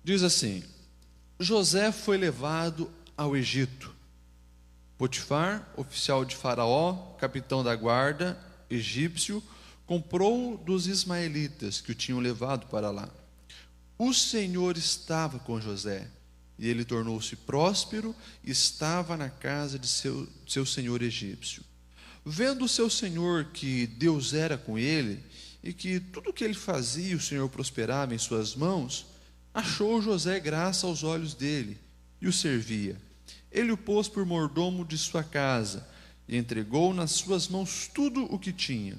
Diz assim: José foi levado ao Egito. Potifar, oficial de Faraó, capitão da guarda, egípcio, comprou dos ismaelitas que o tinham levado para lá. O Senhor estava com José, e ele tornou-se próspero e estava na casa de seu senhor egípcio. Vendo o seu senhor que Deus era com ele, e que tudo o que ele fazia o Senhor prosperava em suas mãos, achou José graça aos olhos dele, e o servia. Ele o pôs por mordomo de sua casa, e entregou nas suas mãos tudo o que tinha.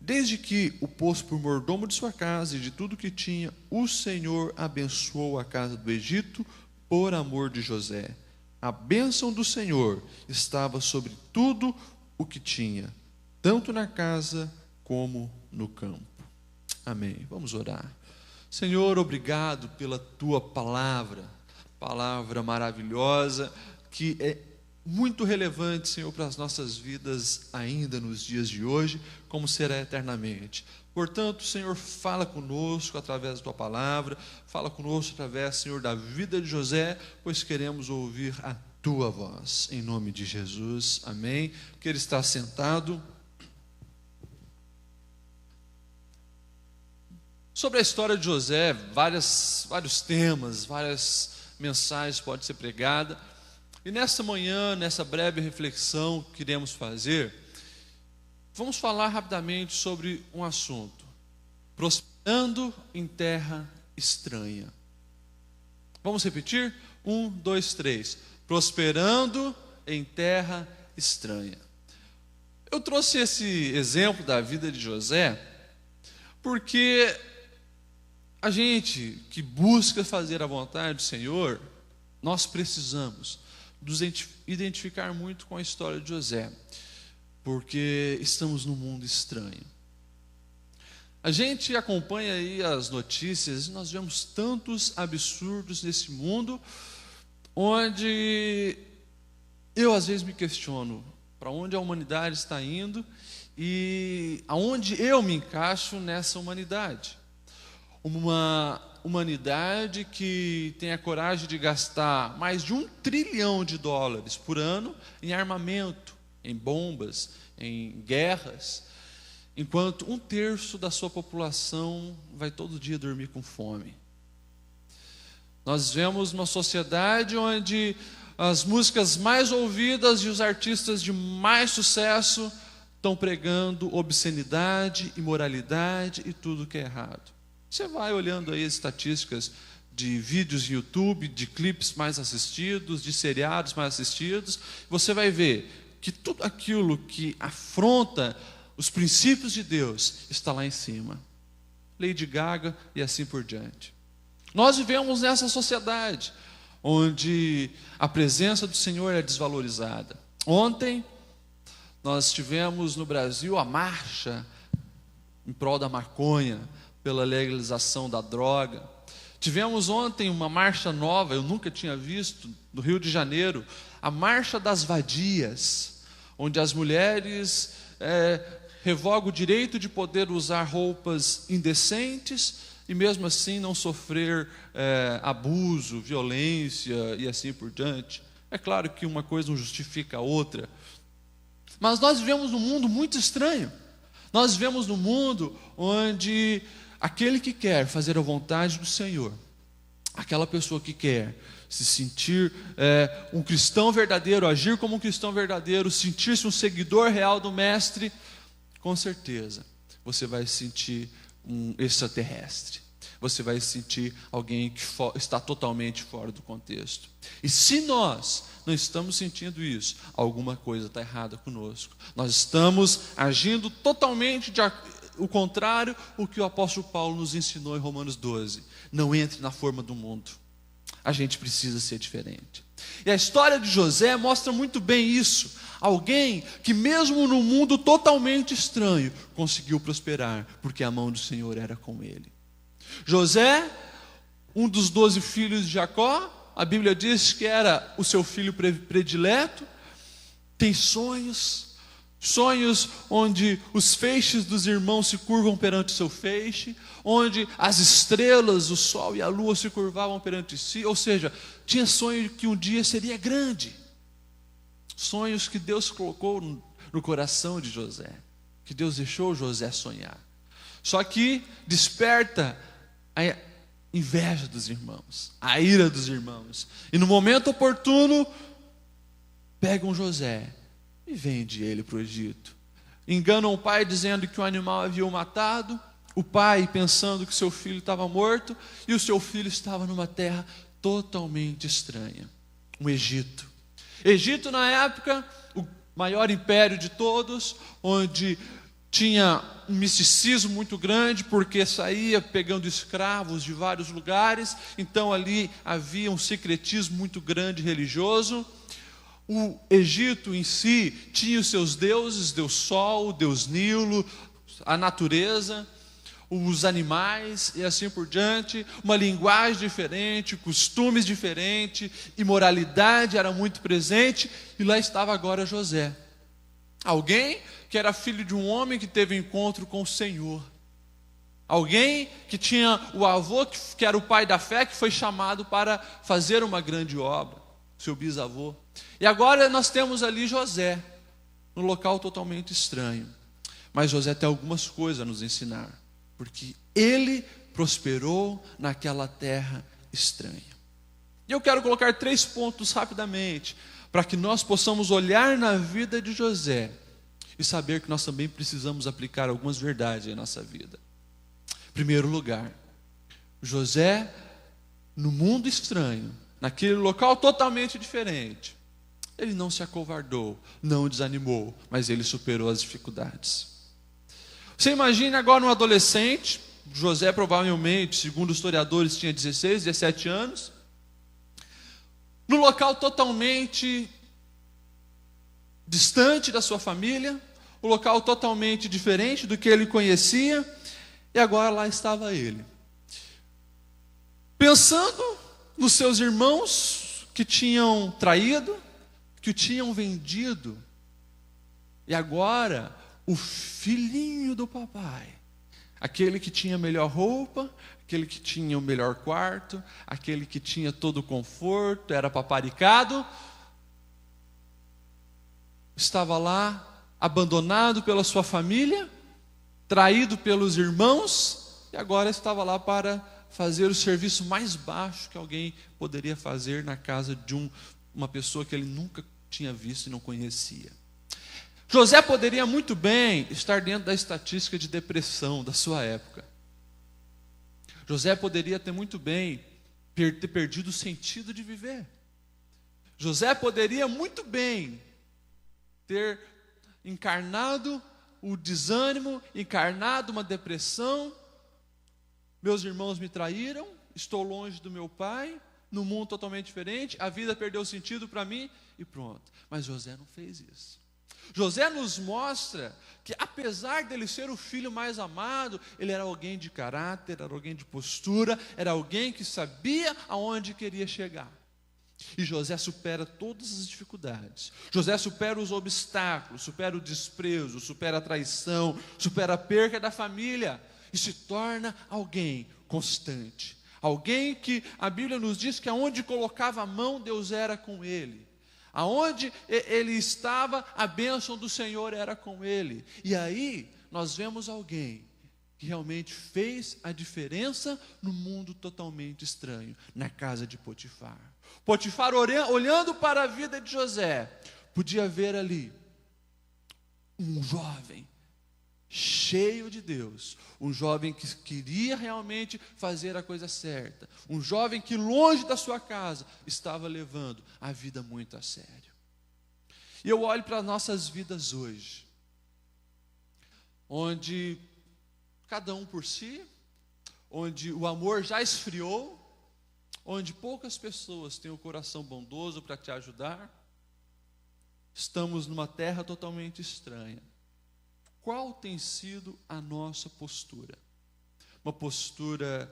Desde que o pôs por mordomo de sua casa e de tudo que tinha, o Senhor abençoou a casa do Egito por amor de José. A bênção do Senhor estava sobre tudo o que tinha, tanto na casa como no campo. Amém. Vamos orar. Senhor, obrigado pela tua palavra maravilhosa, que é muito relevante, Senhor, para as nossas vidas ainda nos dias de hoje, como será eternamente. Portanto, Senhor, fala conosco através da tua palavra, fala conosco através, Senhor, da vida de José, pois queremos ouvir a tua voz, em nome de Jesus, amém. Que ele está sentado. Sobre a história de José, vários temas, várias mensagens podem ser pregadas. E nesta manhã, nessa breve reflexão que iremos fazer, vamos falar rapidamente sobre um assunto: prosperando em terra estranha. Vamos repetir? 1, 2, 3. Prosperando em terra estranha. Eu trouxe esse exemplo da vida de José porque a gente que busca fazer a vontade do Senhor, nós precisamos nos identificar muito com a história de José, porque estamos num mundo estranho. A gente acompanha aí as notícias e nós vemos tantos absurdos nesse mundo, onde eu às vezes me questiono para onde a humanidade está indo e aonde eu me encaixo nessa humanidade. Uma humanidade que tem a coragem de gastar mais de $1 trilhão por ano em armamento, em bombas, em guerras, enquanto 1/3 da sua população vai todo dia dormir com fome. Nós vemos uma sociedade onde as músicas mais ouvidas e os artistas de mais sucesso estão pregando obscenidade, imoralidade e tudo que é errado. Você vai olhando aí as estatísticas de vídeos no YouTube, de clipes mais assistidos, de seriados mais assistidos, você vai ver que tudo aquilo que afronta os princípios de Deus está lá em cima. Lady Gaga e assim por diante. Nós vivemos nessa sociedade onde a presença do Senhor é desvalorizada. Ontem nós tivemos no Brasil a marcha em prol da maconha, pela legalização da droga. Tivemos ontem uma marcha nova, eu nunca tinha visto, no Rio de Janeiro, a Marcha das Vadias, onde as mulheres revogam o direito de poder usar roupas indecentes e mesmo assim não sofrer abuso, violência e assim por diante. É claro que uma coisa não justifica a outra, mas nós vivemos num mundo muito estranho. Nós vivemos num mundo onde aquele que quer fazer a vontade do Senhor, aquela pessoa que quer se sentir um cristão verdadeiro, agir como um cristão verdadeiro, sentir-se um seguidor real do Mestre, com certeza você vai se sentir um extraterrestre. Você vai se sentir alguém que está totalmente fora do contexto. E se nós não estamos sentindo isso, alguma coisa está errada conosco. Nós estamos agindo totalmente o contrário o que o apóstolo Paulo nos ensinou em Romanos 12. Não entre na forma do mundo. A gente precisa ser diferente. E a história de José mostra muito bem isso. Alguém que mesmo num mundo totalmente estranho conseguiu prosperar, porque a mão do Senhor era com ele. José, um dos 12 filhos de Jacó, a Bíblia diz que era o seu filho predileto, tem sonhos, sonhos onde os feixes dos irmãos se curvam perante o seu feixe, onde as estrelas, o sol e a lua se curvavam perante si, ou seja, tinha sonho que um dia seria grande, sonhos que Deus colocou no coração de José, que Deus deixou José sonhar. Só que desperta a inveja dos irmãos, a ira dos irmãos, e no momento oportuno pegam José e vende ele para o Egito. Enganam o pai dizendo que o animal havia o matado, o pai pensando que seu filho estava morto, e o seu filho estava numa terra totalmente estranha, o Egito. Egito, na época, o maior império de todos, onde tinha um misticismo muito grande, porque saía pegando escravos de vários lugares, então ali havia um secretismo muito grande religioso. O Egito em si tinha os seus deuses, Deus Sol, Deus Nilo, a natureza, os animais e assim por diante, uma linguagem diferente, costumes diferentes, imoralidade era muito presente, e lá estava agora José, alguém que era filho de um homem que teve encontro com o Senhor, alguém que tinha o avô que era o pai da fé, que foi chamado para fazer uma grande obra, seu bisavô. E agora nós temos ali José, num local totalmente estranho. Mas José tem algumas coisas a nos ensinar, porque ele prosperou naquela terra estranha. E eu quero colocar 3 pontos rapidamente, para que nós possamos olhar na vida de José e saber que nós também precisamos aplicar algumas verdades em nossa vida. Em primeiro lugar, José, no mundo estranho, naquele local totalmente diferente, ele não se acovardou, não desanimou, mas ele superou as dificuldades. Você imagina agora um adolescente, José provavelmente, segundo os historiadores, tinha 16, 17 anos, num local totalmente distante da sua família, um local totalmente diferente do que ele conhecia, e agora lá estava ele, pensando nos seus irmãos que tinham traído, que o tinham vendido, e agora o filhinho do papai, aquele que tinha a melhor roupa, aquele que tinha o melhor quarto, aquele que tinha todo o conforto, era paparicado, estava lá abandonado pela sua família, traído pelos irmãos, e agora estava lá para fazer o serviço mais baixo que alguém poderia fazer na casa de uma pessoa que ele nunca tinha visto e não conhecia. José poderia muito bem estar dentro da estatística de depressão da sua época. José poderia ter muito bem ter perdido o sentido de viver. José poderia muito bem ter encarnado o desânimo, encarnado uma depressão. Meus irmãos me traíram, estou longe do meu pai, num mundo totalmente diferente, a vida perdeu sentido para mim e pronto. Mas José não fez isso. José nos mostra que, apesar dele ser o filho mais amado, ele era alguém de caráter, era alguém de postura, era alguém que sabia aonde queria chegar. E José supera todas as dificuldades. José supera os obstáculos, supera o desprezo, supera a traição, supera a perca da família e se torna alguém constante. Alguém que a Bíblia nos diz que aonde colocava a mão, Deus era com ele. Aonde ele estava, a bênção do Senhor era com ele. E aí nós vemos alguém que realmente fez a diferença no mundo totalmente estranho, na casa de Potifar. Potifar, olhando para a vida de José, podia ver ali um jovem cheio de Deus, um jovem que queria realmente fazer a coisa certa, um jovem que longe da sua casa estava levando a vida muito a sério. E eu olho para as nossas vidas hoje, onde cada um por si, onde o amor já esfriou, onde poucas pessoas têm o coração bondoso para te ajudar. Estamos numa terra totalmente estranha. Qual tem sido a nossa postura? Uma postura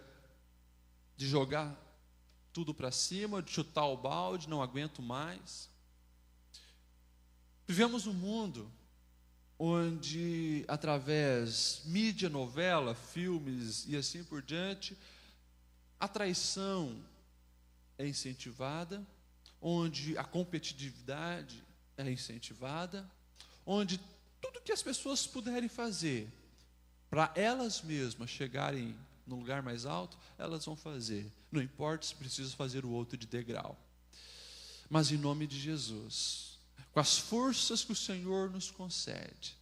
de jogar tudo para cima, de chutar o balde, não aguento mais? Vivemos um mundo onde através mídia, novela, filmes e assim por diante, a traição é incentivada, onde a competitividade é incentivada, onde tudo que as pessoas puderem fazer para elas mesmas chegarem no lugar mais alto, elas vão fazer. Não importa se precisa fazer o outro de degrau. Mas em nome de Jesus, com as forças que o Senhor nos concede,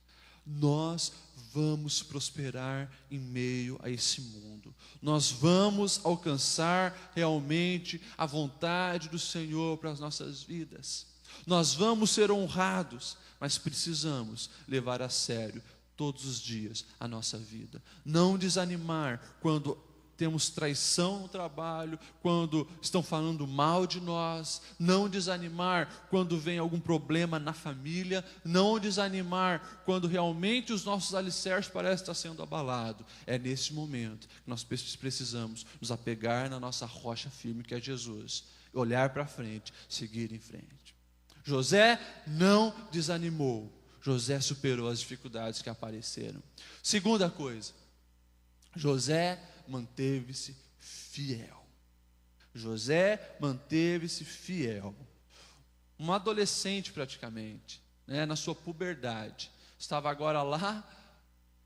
nós vamos prosperar em meio a esse mundo. Nós vamos alcançar realmente a vontade do Senhor para as nossas vidas. Nós vamos ser honrados, mas precisamos levar a sério todos os dias a nossa vida. Não desanimar quando temos traição no trabalho, quando estão falando mal de nós. Não desanimar quando vem algum problema na família. Não desanimar quando realmente os nossos alicerces parecem estar sendo abalados. É nesse momento que nós precisamos nos apegar na nossa rocha firme, que é Jesus. Olhar para frente, seguir em frente. José não desanimou. José superou as dificuldades que apareceram. Segunda coisa, José manteve-se fiel. José manteve-se fiel. Um adolescente praticamente, na sua puberdade, estava agora lá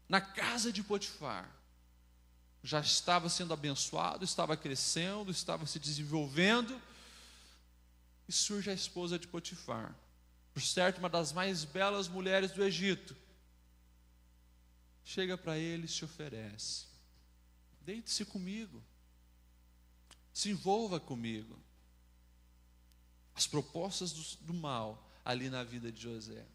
na casa de Potifar. Já estava sendo abençoado, estava crescendo, estava se desenvolvendo. E surge a esposa de Potifar, por certo, uma das mais belas mulheres do Egito. Chega para ele e se oferece: deite-se comigo, se envolva comigo. As propostas do mal ali na vida de José.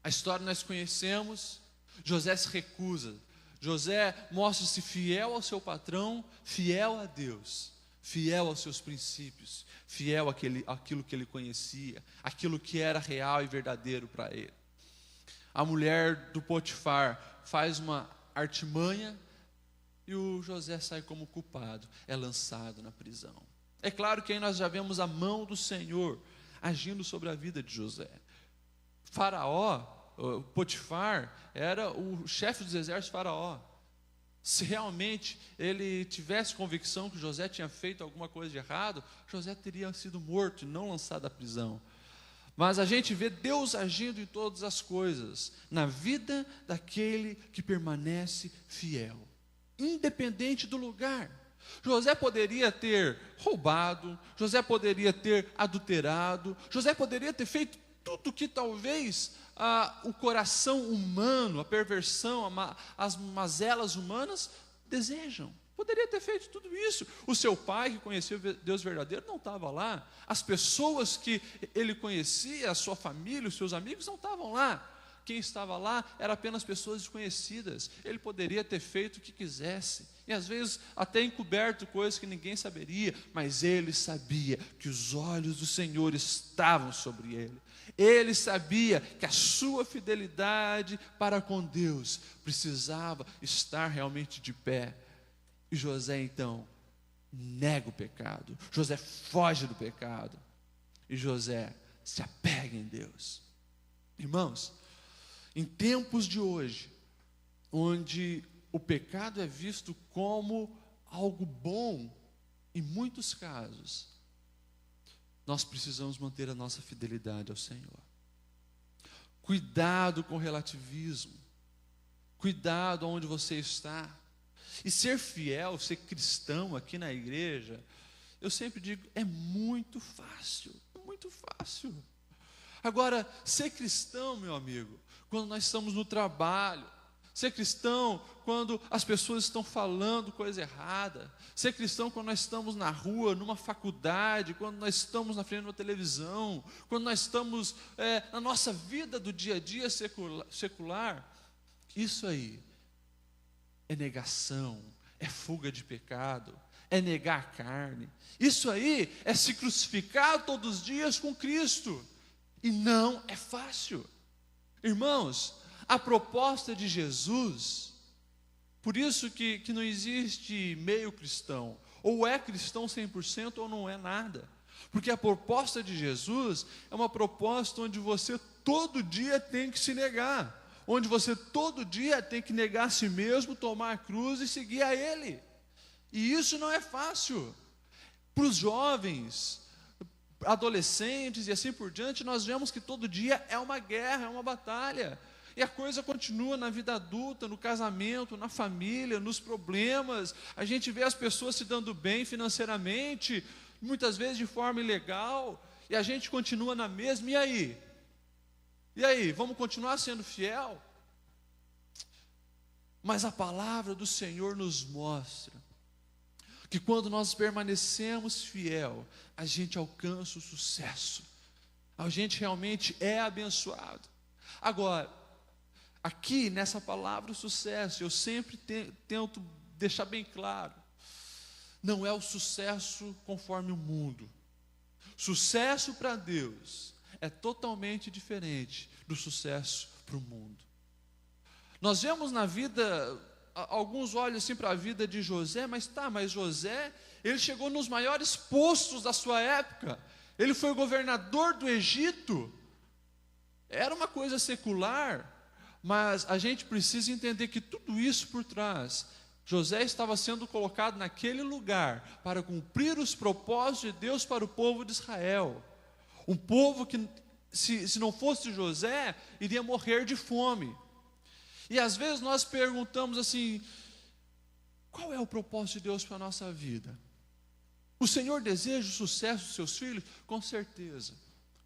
A história nós conhecemos. José se recusa. José mostra-se fiel ao seu patrão, fiel a Deus, fiel aos seus princípios, fiel àquilo que ele conhecia, aquilo que era real e verdadeiro para ele. A mulher do Potifar faz uma artimanha e o José sai como culpado, é lançado na prisão. É claro que aí nós já vemos a mão do Senhor agindo sobre a vida de José. Faraó, Potifar, era o chefe dos exércitos de Faraó. Se realmente ele tivesse convicção que José tinha feito alguma coisa de errado, José teria sido morto e não lançado à prisão. Mas a gente vê Deus agindo em todas as coisas, na vida daquele que permanece fiel, independente do lugar. José poderia ter roubado, José poderia ter adulterado, José poderia ter feito tudo que talvez o coração humano, a perversão, as mazelas humanas desejam. Poderia ter feito tudo isso. O seu pai, que conhecia Deus verdadeiro, não estava lá. As pessoas que ele conhecia, a sua família, os seus amigos, não estavam lá. Quem estava lá eram apenas pessoas desconhecidas. Ele poderia ter feito o que quisesse, e às vezes até encoberto coisas que ninguém saberia, mas ele sabia que os olhos do Senhor estavam sobre ele. Ele sabia que a sua fidelidade para com Deus precisava estar realmente de pé. E José então nega o pecado, José foge do pecado, e José se apega em Deus. Irmãos, em tempos de hoje, onde o pecado é visto como algo bom, em muitos casos, nós precisamos manter a nossa fidelidade ao Senhor. Cuidado com o relativismo, cuidado onde você está. E ser fiel, ser cristão aqui na igreja, eu sempre digo, é muito fácil, é muito fácil. Agora, ser cristão, meu amigo, quando nós estamos no trabalho, ser cristão quando as pessoas estão falando coisa errada, ser cristão quando nós estamos na rua, numa faculdade, quando nós estamos na frente de uma televisão, quando nós estamos na nossa vida do dia a dia secular, isso aí é negação, é fuga de pecado, é negar a carne. Isso aí é se crucificar todos os dias com Cristo. E não é fácil. Irmãos, a proposta de Jesus, por isso que não existe meio cristão, ou é cristão 100% ou não é nada. Porque a proposta de Jesus é uma proposta onde você todo dia tem que se negar, onde você todo dia tem que negar a si mesmo, tomar a cruz e seguir a Ele. E isso não é fácil. Para os jovens, adolescentes e assim por diante, nós vemos que todo dia é uma guerra, é uma batalha. E a coisa continua na vida adulta, no casamento, na família, nos problemas. A gente vê as pessoas se dando bem financeiramente, muitas vezes de forma ilegal, e a gente continua na mesma. E aí? E aí, vamos continuar sendo fiel? Mas a palavra do Senhor nos mostra que quando nós permanecemos fiel, a gente alcança o sucesso, a gente realmente é abençoado. Agora, aqui nessa palavra o sucesso, eu sempre tento deixar bem claro, não é o sucesso conforme o mundo. Sucesso para Deus é totalmente diferente do sucesso para o mundo. Nós vemos na vida, alguns olham assim para a vida de José, mas José, ele chegou nos maiores postos da sua época, ele foi governador do Egito, era uma coisa secular, mas a gente precisa entender que tudo isso por trás, José estava sendo colocado naquele lugar, para cumprir os propósitos de Deus para o povo de Israel, um povo que, se não fosse José, iria morrer de fome. E às vezes nós perguntamos assim, qual é o propósito de Deus para a nossa vida? O Senhor deseja o sucesso dos seus filhos? Com certeza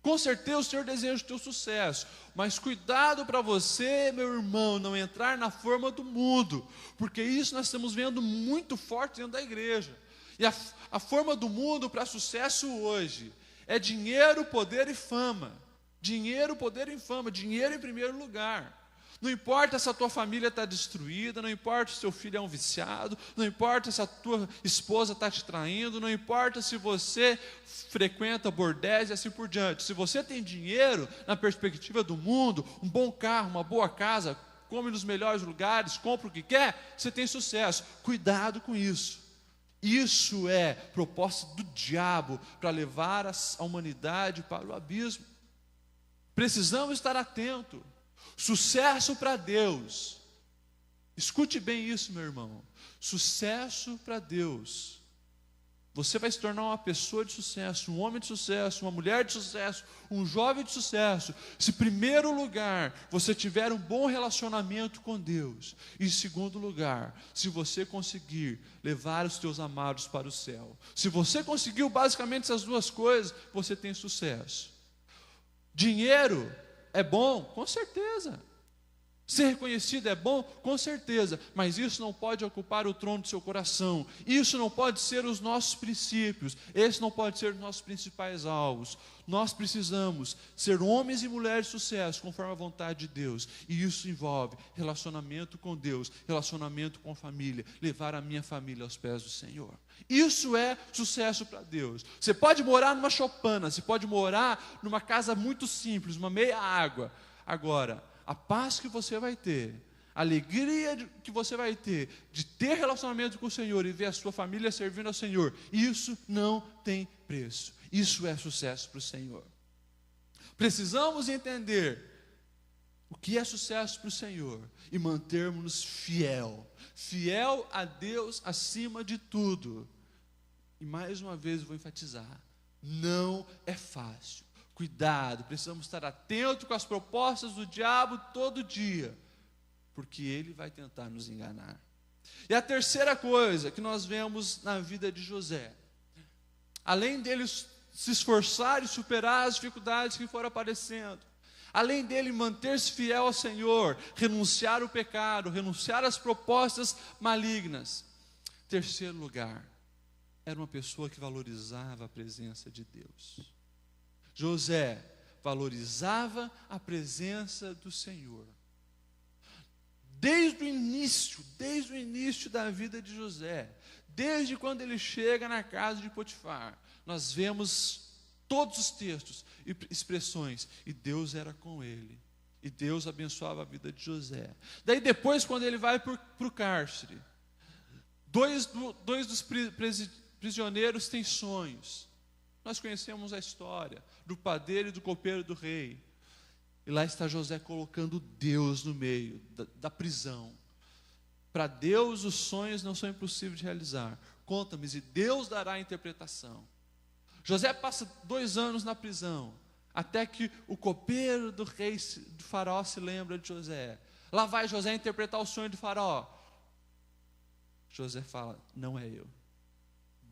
o Senhor deseja o teu sucesso, mas cuidado para você, meu irmão, não entrar na forma do mundo, porque isso nós estamos vendo muito forte dentro da igreja. E a forma do mundo para sucesso hoje é dinheiro, poder e fama. Dinheiro, poder e fama, dinheiro em primeiro lugar. Não importa se a tua família está destruída, não importa se o seu filho é um viciado, não importa se a tua esposa está te traindo, não importa se você frequenta bordéis e assim por diante. Se você tem dinheiro, na perspectiva do mundo, um bom carro, uma boa casa, come nos melhores lugares, compra o que quer, você tem sucesso. Cuidado com isso. Isso é propósito do diabo para levar a humanidade para o abismo. Precisamos estar atentos. Sucesso para Deus, escute bem isso, meu irmão, sucesso para Deus, você vai se tornar uma pessoa de sucesso, um homem de sucesso, uma mulher de sucesso, um jovem de sucesso, se em primeiro lugar, você tiver um bom relacionamento com Deus, e em segundo lugar, se você conseguir levar os teus amados para o céu. Se você conseguiu basicamente essas duas coisas, você tem sucesso. Dinheiro é bom? Com certeza. Ser reconhecido é bom? Com certeza. Mas isso não pode ocupar o trono do seu coração. Isso não pode ser os nossos princípios. Esse não pode ser os nossos principais alvos. Nós precisamos ser homens e mulheres de sucesso, conforme a vontade de Deus. E isso envolve relacionamento com Deus, relacionamento com a família, levar a minha família aos pés do Senhor. Isso é sucesso para Deus. Você pode morar numa choupana, você pode morar numa casa muito simples, uma meia água. Agora, a paz que você vai ter, a alegria que você vai ter de ter relacionamento com o Senhor e ver a sua família servindo ao Senhor, isso não tem preço. Isso é sucesso para o Senhor. Precisamos entender o que é sucesso para o Senhor e mantermos-nos fiel a Deus acima de tudo. E mais uma vez eu vou enfatizar, não é fácil. Cuidado, precisamos estar atentos com as propostas do diabo todo dia, porque ele vai tentar nos enganar. E a terceira coisa que nós vemos na vida de José, além dele se esforçar e superar as dificuldades que foram aparecendo, além dele manter-se fiel ao Senhor, renunciar ao pecado, renunciar às propostas malignas, terceiro lugar, era uma pessoa que valorizava a presença de Deus. José valorizava a presença do Senhor. Desde o início da vida de José, desde quando ele chega na casa de Potifar, nós vemos todos os textos e expressões, e Deus era com ele, e Deus abençoava a vida de José. Daí depois, quando ele vai para o cárcere, dois dos prisioneiros têm sonhos. Nós conhecemos a história do padeiro e do copeiro do rei. E lá está José colocando Deus no meio da prisão. Para Deus os sonhos não são impossíveis de realizar. Conta-me e Deus dará a interpretação. José passa 2 anos na prisão, até que o copeiro do rei, do faraó, se lembra de José. Lá vai José interpretar o sonho do faraó. José fala, não é eu.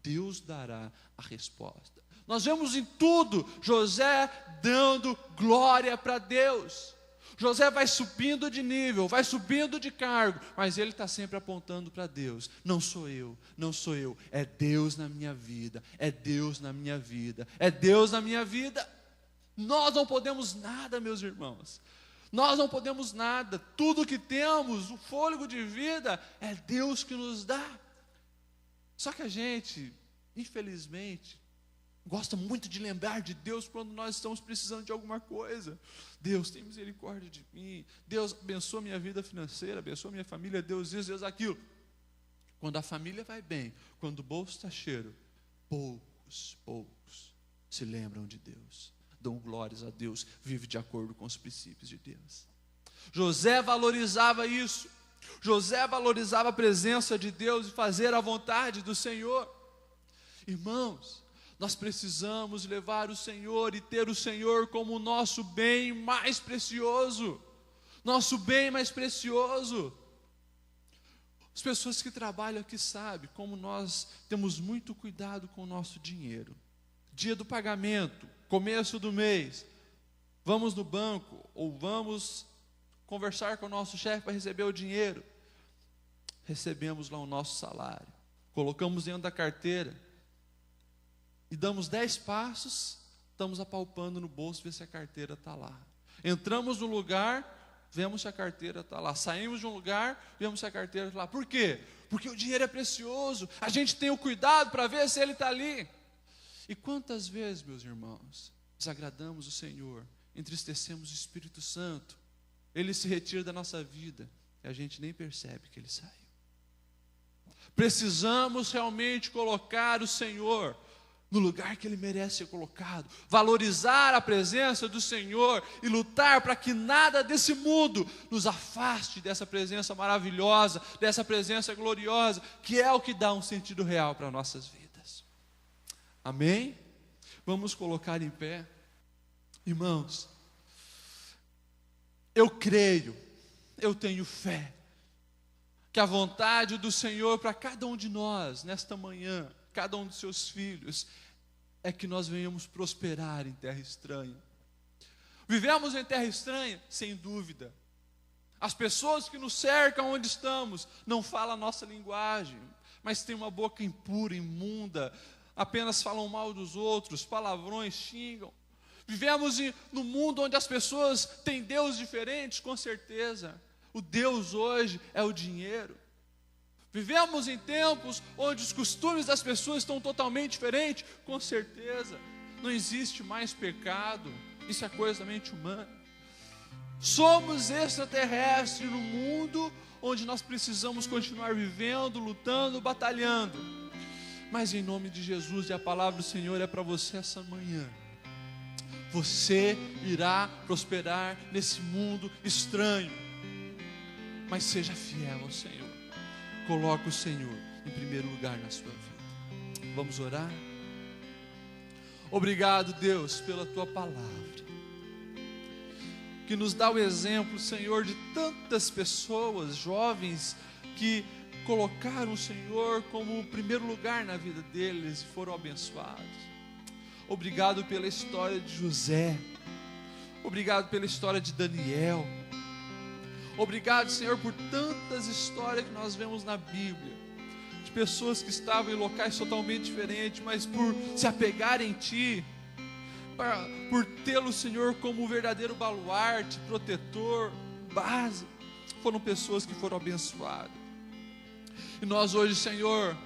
Deus dará a resposta. Nós vemos em tudo José dando glória para Deus. José vai subindo de nível, vai subindo de cargo, mas ele está sempre apontando para Deus. Não sou eu, não sou eu, é Deus na minha vida, é Deus na minha vida, é Deus na minha vida. Nós não podemos nada, meus irmãos. Nós não podemos nada. Tudo que temos, o fôlego de vida, é Deus que nos dá. Só que a gente, infelizmente, gosta muito de lembrar de Deus quando nós estamos precisando de alguma coisa. Deus, tem misericórdia de mim. Deus, abençoa minha vida financeira, abençoa minha família, Deus isso, Deus aquilo. Quando a família vai bem, quando o bolso está cheio, poucos se lembram de Deus. Dão glórias a Deus, vive de acordo com os princípios de Deus. José valorizava isso. José valorizava a presença de Deus e fazer a vontade do Senhor. Irmãos, nós precisamos levar o Senhor e ter o Senhor como o nosso bem mais precioso. Nosso bem mais precioso. As pessoas que trabalham aqui sabem como nós temos muito cuidado com o nosso dinheiro. Dia do pagamento, começo do mês, vamos no banco ou vamos conversar com o nosso chefe para receber o dinheiro. Recebemos lá o nosso salário, colocamos dentro da carteira e damos 10 passos, estamos apalpando no bolso, ver se a carteira está lá. Entramos no lugar, vemos se a carteira está lá. Saímos de um lugar, vemos se a carteira está lá. Por quê? Porque o dinheiro é precioso, a gente tem o cuidado para ver se ele está ali. E quantas vezes, meus irmãos, desagradamos o Senhor, entristecemos o Espírito Santo, ele se retira da nossa vida e a gente nem percebe que ele saiu. Precisamos realmente colocar o Senhor no lugar que ele merece ser colocado, valorizar a presença do Senhor e lutar para que nada desse mundo nos afaste dessa presença maravilhosa, dessa presença gloriosa, que é o que dá um sentido real para nossas vidas. Amém? Vamos colocar em pé. Irmãos, eu creio, eu tenho fé, que a vontade do Senhor para cada um de nós, nesta manhã, cada um dos seus filhos, é que nós venhamos prosperar em terra estranha. Vivemos em terra estranha? Sem dúvida. As pessoas que nos cercam onde estamos não falam a nossa linguagem, mas têm uma boca impura, imunda, apenas falam mal dos outros, palavrões, xingam. Vivemos no mundo onde as pessoas têm deuses diferentes, com certeza. O Deus hoje é o dinheiro. Vivemos em tempos onde os costumes das pessoas estão totalmente diferentes, com certeza. Não existe mais pecado, isso é coisa da mente humana. Somos extraterrestres no mundo onde nós precisamos continuar vivendo, lutando, batalhando. Mas em nome de Jesus, e a palavra do Senhor é para você essa manhã. Você irá prosperar nesse mundo estranho, mas seja fiel ao Senhor. Coloque o Senhor em primeiro lugar na sua vida. Vamos orar? Obrigado, Deus, pela Tua palavra, que nos dá o exemplo, Senhor, de tantas pessoas, jovens, que colocaram o Senhor como o primeiro lugar na vida deles e foram abençoados. Obrigado pela história de José. Obrigado pela história de Daniel. Obrigado, Senhor, por tantas histórias que nós vemos na Bíblia, de pessoas que estavam em locais totalmente diferentes, mas por se apegar em Ti, por tê-lo, Senhor, como o verdadeiro baluarte, protetor, base, foram pessoas que foram abençoadas. E nós hoje, Senhor,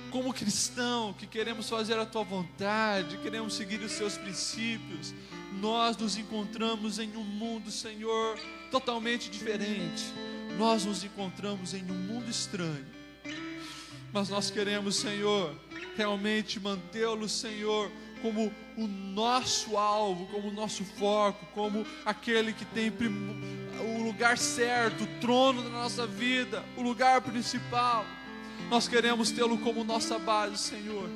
como cristão que queremos fazer a Tua vontade, queremos seguir os Seus princípios, nós nos encontramos em um mundo, Senhor, totalmente diferente. Nós nos encontramos em um mundo estranho, mas nós queremos, Senhor, realmente mantê-lo, Senhor, como o nosso alvo, como o nosso foco, como aquele que tem o lugar certo, o trono da nossa vida, o lugar principal. Nós queremos tê-lo como nossa base, Senhor,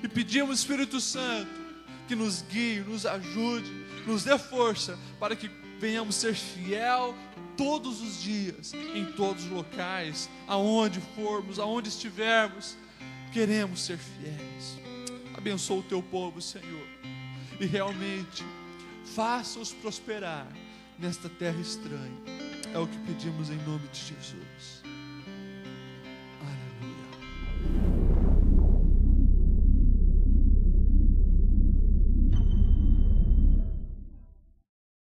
e pedimos, Espírito Santo, que nos guie, nos ajude, nos dê força, para que venhamos ser fiel todos os dias, em todos os locais, aonde formos, aonde estivermos, queremos ser fiéis. Abençoa o teu povo, Senhor, e realmente faça-os prosperar nesta terra estranha. É o que pedimos em nome de Jesus.